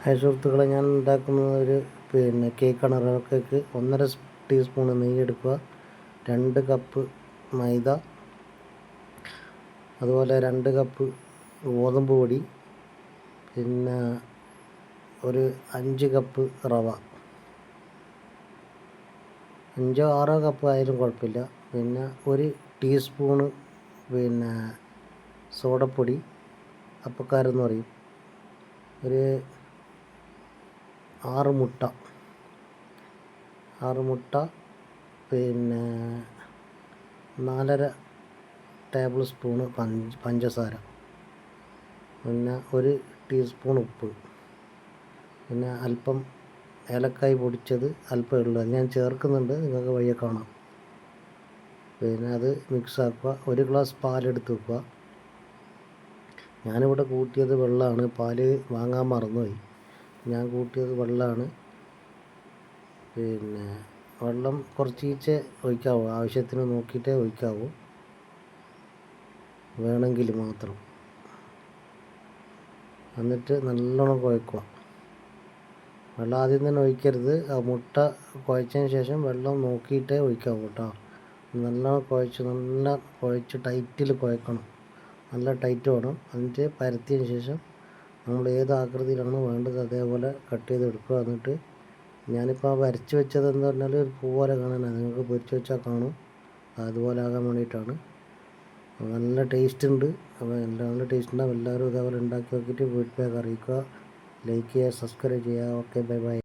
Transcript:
Hi സുഹൃത്തുക്കളെ, ഞാൻ ഉണ്ടാക്കുന്നത് ഒരു കേക്കാണ്. റവ കേക്ക്. 1.5 ടീസ്പൂൺ നെയ്യ് എടുക്കുക, 2 കപ്പ് മൈദ, അതുപോലെ 2 കപ്പ് ഗോതമ്പ് പൊടി, പിന്നെ ഒരു 5 കപ്പ് റവ, 5-6 കപ്പ് ആയാലും കുഴപ്പമില്ല. പിന്നെ 1 ടീസ്പൂണ് സോഡപ്പൊടി, അപ്പക്കാരെന്ന് പറയും. ഒരു 6 മുട്ട, പിന്നെ 4.5 ടേബിൾ സ്പൂണ് പഞ്ചസാര, പിന്നെ 1 ടീസ്പൂൺ ഉപ്പ്, പിന്നെ അല്പം ഏലക്കായ് പൊടിച്ചത് അല്പം ഉള്ളൂ. അത് ഞാൻ ചേർക്കുന്നുണ്ട്, നിങ്ങൾക്ക് വഴിയെ കാണാം. പിന്നെ അത് മിക്സാക്കുക. 1 ഗ്ലാസ് പാലെടുത്ത് വെക്കുക. ഞാനിവിടെ കൂട്ടിയത് വെള്ളമാണ്. പാല് വാങ്ങാൻ മറന്നുപോയി. ഞാൻ കൂട്ടിയത് വെള്ളമാണ്. പിന്നെ വെള്ളം കുറച്ചീച്ചെ ഒഴിക്കാവൂ, ആവശ്യത്തിന് നോക്കിയിട്ടേ ഒഴിക്കാവൂ, വേണമെങ്കിൽ മാത്രം. എന്നിട്ട് നല്ലോണം കുഴക്കുക. വെള്ളം ആദ്യം തന്നെ ഒഴിക്കരുത്. ആ മുട്ട കുഴച്ചതിന് ശേഷം വെള്ളം നോക്കിയിട്ടേ ഒഴിക്കാവൂ കേട്ടോ. നല്ലോണം കുഴച്ച് ടൈറ്റിൽ കുഴക്കണം. നല്ല ടൈറ്റ് വേണം. എന്നിട്ട് പരത്തിയതിന് ശേഷം നമ്മൾ ഏത് ആകൃതിയിലാണോ വേണ്ടത് അതേപോലെ കട്ട് ചെയ്തെടുക്കുക. എന്നിട്ട് ഞാനിപ്പോൾ വരച്ച് വെച്ചത് എന്ന് പറഞ്ഞാൽ ഒരു പൂ പോലെ കാണാനാണ്. നിങ്ങൾക്ക് പൊരിച്ച് വെച്ചാൽ കാണും. അതുപോലെ ആകാൻ വേണ്ടിയിട്ടാണ്. നല്ല ടേസ്റ്റ് ഉണ്ട്. അപ്പോൾ നല്ല ടേസ്റ്റ് ഉണ്ടാവും. എല്ലാവരും ഇതേപോലെ ഉണ്ടാക്കി നോക്കിയിട്ട് ഫീഡ്ബാക്ക് അറിയിക്കുക. ലൈക്ക് ചെയ്യുക, സബ്സ്ക്രൈബ് ചെയ്യുക. Okay, bye bye.